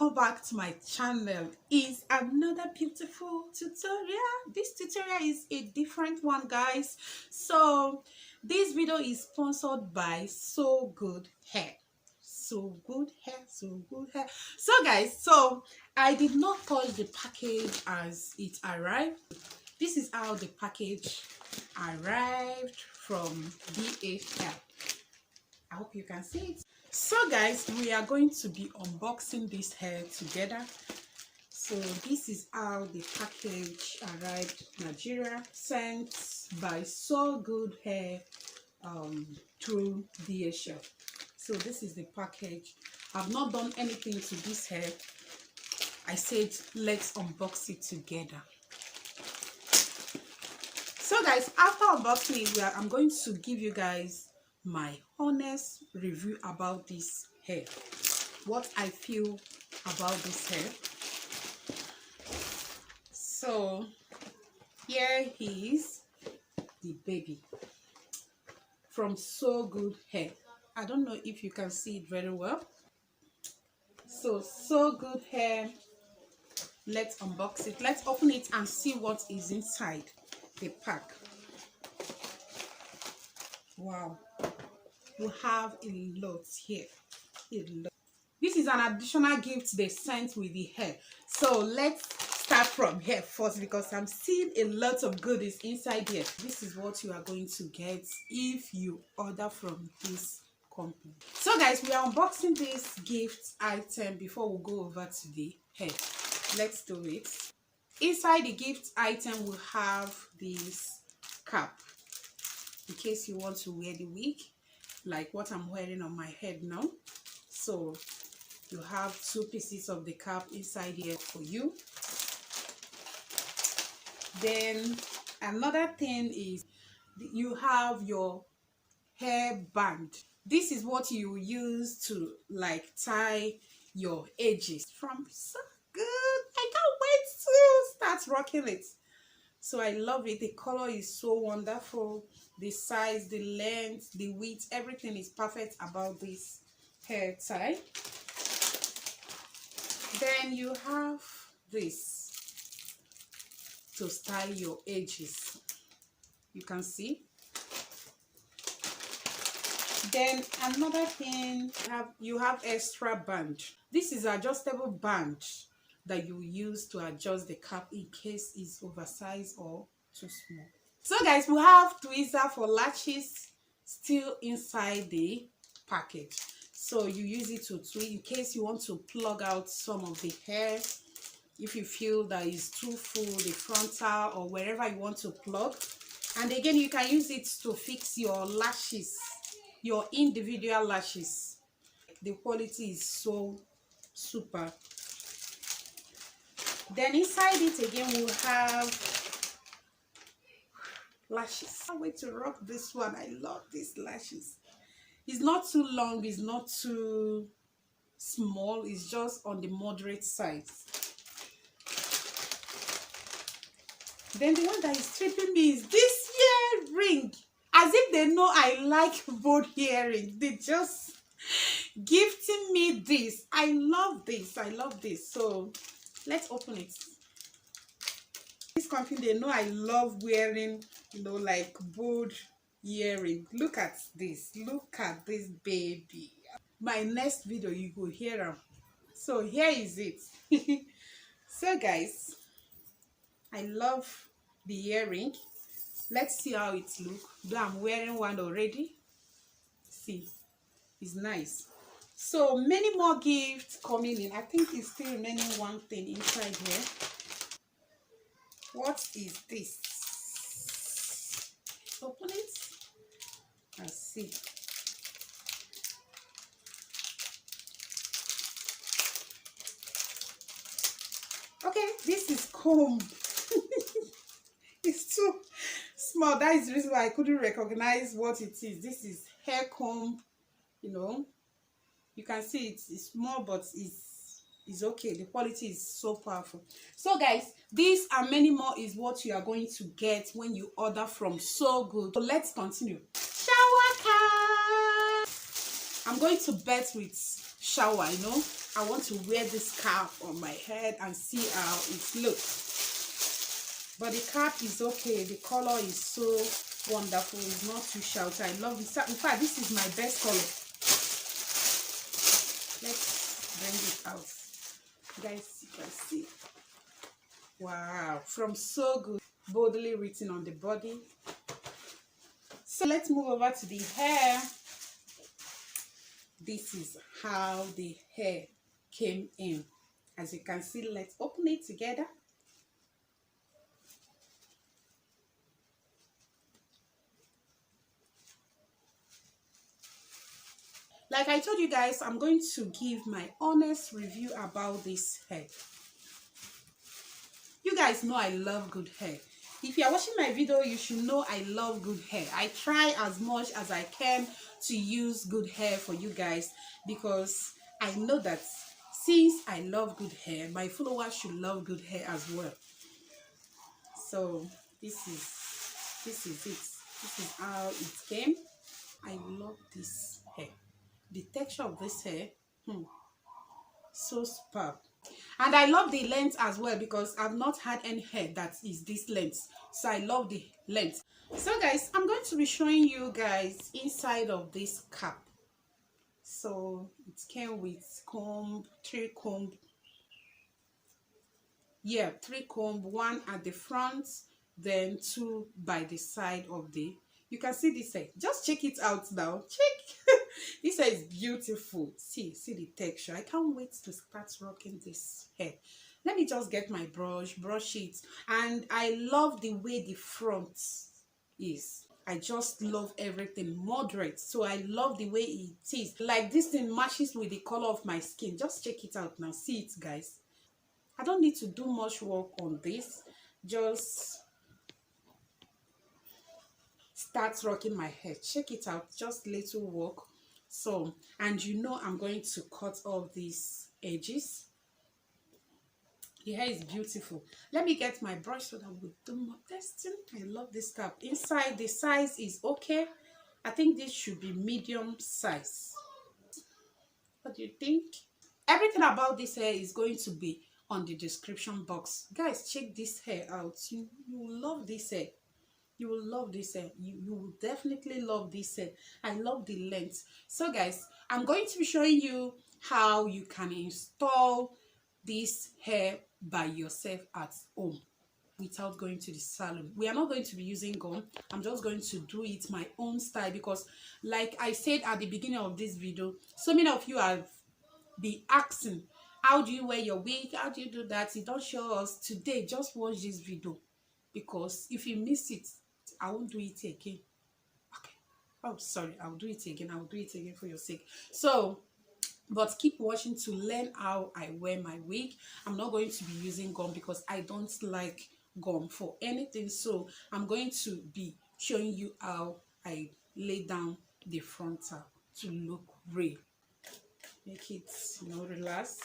welcome back to my channel. Is another beautiful tutorial. This tutorial is a different one, guys. So this video is sponsored by Sogoodhair. Sogoodhair. So guys, so I did not touch the package as it arrived. This is how the package arrived from DHL. I hope you can see it. So guys, we are going to be unboxing this hair together. So this is how the package arrived in Nigeria, sent by Sogoodhair through DHL. So this is the package. I've not done anything to this hair. I said let's unbox it together. So guys, after unboxing it, I'm going to give you guys my honest review about this hair, what I feel about this hair. So here is the baby from Sogoodhair. I don't know if you can see it very well. So Sogoodhair, let's unbox it. Let's open it and see what is inside the pack. Wow, you have a lot here. A lot. This is an additional gift they sent with the hair. So let's start from here first, because I'm seeing a lot of goodies inside here. This is what you are going to get if you order from this company. So guys, we are unboxing this gift item before we go over to the hair. Let's do it. Inside the gift item, we have this cap in case you want to wear the wig, like what I'm wearing on my head now. So you have 2 pieces of the cap inside here for you. Then another thing is you have your hair band. This is what you use to like tie your edges from so good. I can't wait to start rocking it. So I love it. The color is so wonderful. The size, the length, the width, everything is perfect about this hair tie. Then you have this to style your edges. You can see. Then another thing, you have extra band. This is adjustable band that you use to adjust the cap in case it's oversized or too small. So guys, we have tweezer for lashes still inside the package. So you use it to tweeze in case you want to plug out some of the hair. If you feel that it's too full, the frontal or wherever you want to plug. And again, you can use it to fix your lashes, your individual lashes. The quality is so super. Then inside it again, we'll have lashes. I can't wait to rock this one. I love these lashes. It's not too long, it's not too small, it's just on the moderate size. Then the one that is tripping me is this earring. As if they know I like both earrings. They just gifting me this. I love this. I love this. So let's open it. This company, they know I love wearing, you know, like bold earring. Look at this. Look at this baby. My next video, you go hear them. So here is it. So guys, I love the earring. Let's see how it looks. Though I'm wearing one already. See, it's nice. So many more gifts coming in. I think it's still remaining one thing inside here. What is this? Open it and see. Okay, this is comb. It's too small. That is the reason why I couldn't recognize what it is. This is hair comb, you know. You can see it's small, but it's okay. The quality is so powerful. So guys, these and many more is what you are going to get when you order from Sogood. So let's continue. Shower cap. I'm going to bet with shower, you know, I want to wear this cap on my head and see how it looks. But the cap is okay. The color is so wonderful. It's not too shouty. I love it. In fact, this is my best color. Let's bring it out. Guys, you can see. Wow. From So Good. Boldly written on the body. So let's move over to the hair. This is how the hair came in. As you can see, let's open it together. Like I told you guys, I'm going to give my honest review about this hair. You guys know I love good hair. If you are watching my video, you should know I love good hair. I try as much as I can to use good hair for you guys, because I know that since I love good hair, my followers should love good hair as well. So this is it. This is how it came. I love this hair. The texture of this hair, so superb. And I love the length as well, because I've not had any hair that is this length, so I love the length. So guys, I'm going to be showing you guys inside of this cap. So it came with comb, three comb, one at the front, then two by the side of the, you can see this hair. Just check it out now. Check. This hair is beautiful. See the texture. I can't wait to start rocking this hair. Let me just get my brush it. And I love the way the front is. I just love everything moderate. So I love the way it is. Like this thing matches with the color of my skin. Just check it out now. See it, guys. I don't need to do much work on this. Just start rocking my hair. Check it out. Just little work. So, and you know I'm going to cut off these edges. The hair is beautiful. Let me get my brush so that we'll do more testing. I love this cap. Inside, the size is okay. I think this should be medium size. What do you think? Everything about this hair is going to be on the description box. Guys, check this hair out. You will love this hair. You will love this hair. You will definitely love this hair. I love the length. So guys, I'm going to be showing you how you can install this hair by yourself at home without going to the salon. We are not going to be using gum. I'm just going to do it my own style, because like I said at the beginning of this video, so many of you have been asking, how do you wear your wig? How do you do that? You don't show us today. Just watch this video, because if you miss it, I won't do it again. Okay. Oh, sorry. I'll do it again. I'll do it again for your sake. So, but keep watching to learn how I wear my wig. I'm not going to be using gum because I don't like gum for anything. So, I'm going to be showing you how I lay down the frontal to look real. Make it, relax.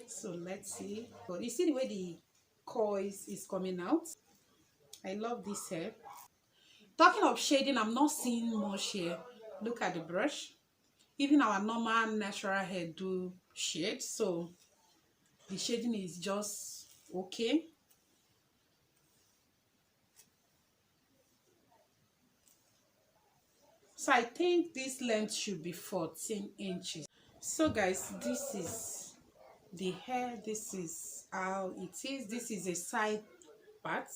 So let's see. But you see the way the coils is coming out. I love this hair. Talking of shading, I'm not seeing much here. Look at the brush. Even our normal natural hair do shade, so the shading is just okay. So I think this length should be 14 inches. So guys, this is the hair. This is how it is. This is a side part.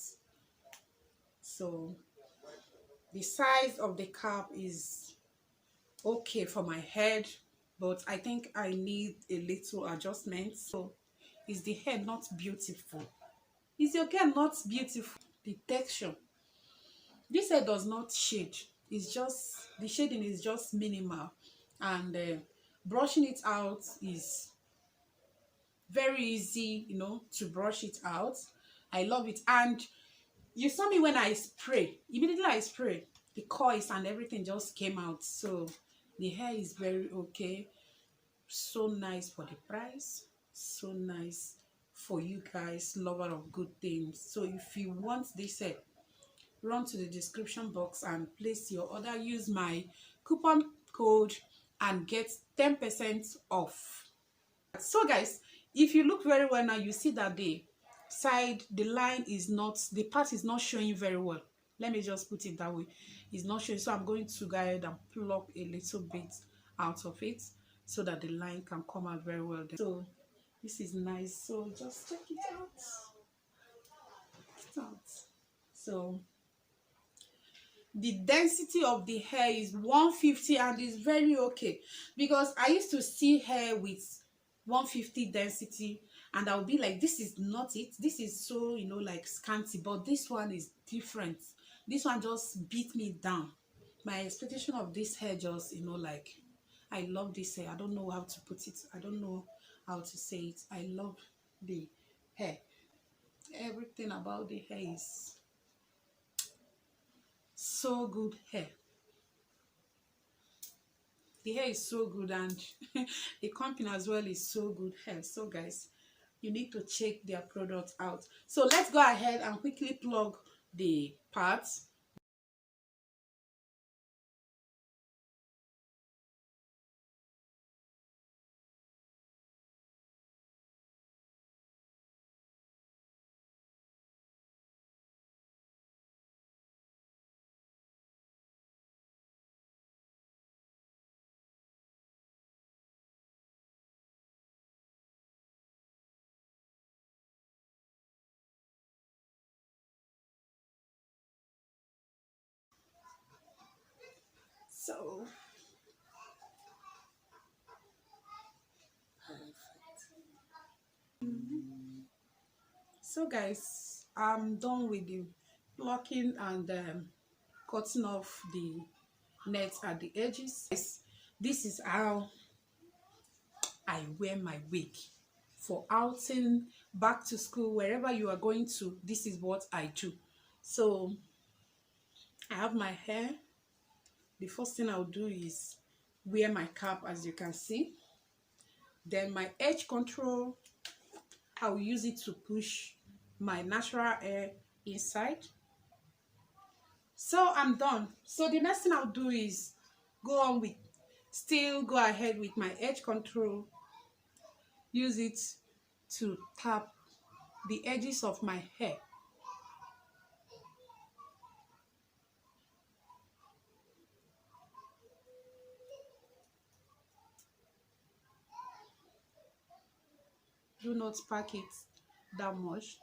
So the size of the cap is okay for my head, but I think I need a little adjustment. So is the hair not beautiful? Is your hair not beautiful? The texture, this hair does not shade. It's just, the shading is just minimal, and brushing it out is very easy, to brush it out. I love it. And you saw me when I spray. Immediately I spray, the coils and everything just came out. So the hair is very okay. So nice for the price. So nice for you guys, lover of good things. So if you want this hair, run to the description box and place your order. Use my coupon code and get 10% off. So guys, if you look very well now, you see that the line is not, the part is not showing very well. Let me just put it that way. It's not showing, so I'm going to go ahead and pluck a little bit out of it so that the line can come out very well. So this is nice, so just check it out. So the density of the hair is 150 and it's very okay, because I used to see hair with 150 density and I'll be like, this is not it, this is so, you know, like scanty, but this one is different. This one just beat me down. My expectation of this hair just, you know, like, I love this hair. I don't know how to put it, I don't know how to say it. I love the hair. Everything about the hair is so good hair. The hair is so good, and the company as well is so good hair. So guys, you need to check their product out. So let's go ahead and quickly plug the parts. So so guys, I'm done with the plucking and cutting off the nets at the edges. This is how I wear my wig for outing, back to school, wherever you are going to. This is what I do. So I have my hair. The first thing I'll do is wear my cap, as you can see. Then my edge control, I'll use it to push my natural hair inside. So I'm done. So the next thing I'll do is go ahead with my edge control, use it to tap the edges of my hair. Do not pack it that much.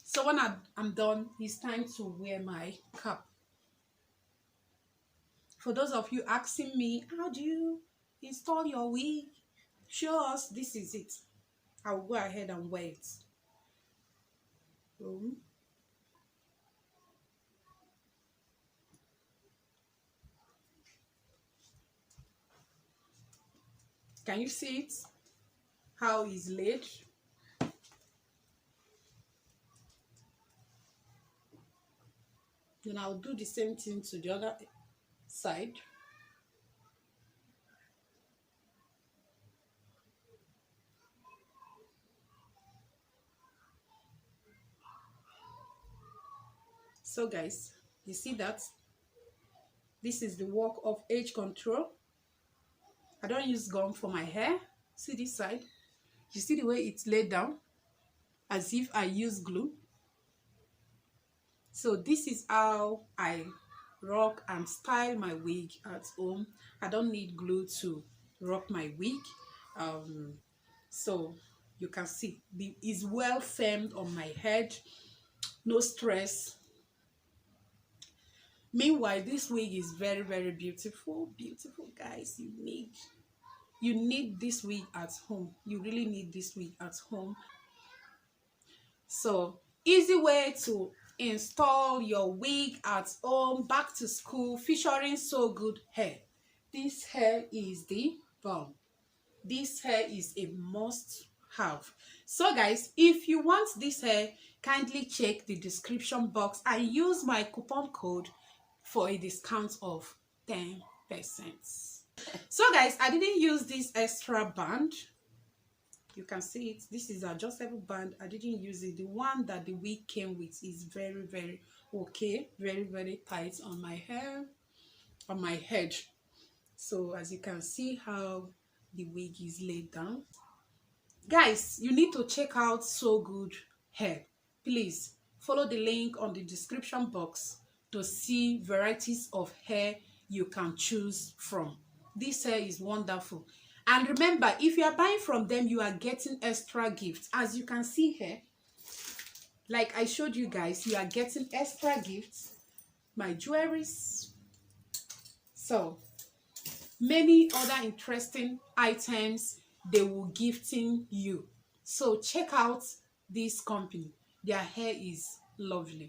So when I'm done, it's time to wear my cap. For those of you asking me, how do you install your wig? Show us. This is it. I'll go ahead and wear it. Boom. Can you see it? How it's laid? Then I'll do the same thing to the other side. So guys, you see that? This is the work of edge control. I don't use gum for my hair. See this side? You see the way it's laid down? As if I use glue. So this is how I rock and style my wig at home. I don't need glue to rock my wig. So you can see it's well firmed on my head, no stress. Meanwhile, this wig is very, very beautiful. Beautiful, guys. You need this wig at home. You really need this wig at home. So easy way to install your wig at home, back to school, featuring Sogoodhair. This hair is the bomb. This hair is a must have. So guys, if you want this hair, kindly check the description box and use my coupon code for a discount of 10%. So guys, I didn't use this extra band. You can see it. This is adjustable band. I didn't use it. The one that the wig came with is very okay, very tight on my hair, on my head. So as you can see how the wig is laid down. Guys, you need to check out So Good Hair. Please follow the link on the description box to see varieties of hair you can choose from. This hair is wonderful. And remember, if you are buying from them, you are getting extra gifts. As you can see here, like I showed you guys, you are getting extra gifts. My jewelries. So many other interesting items they will gifting you. So check out this company. Their hair is lovely.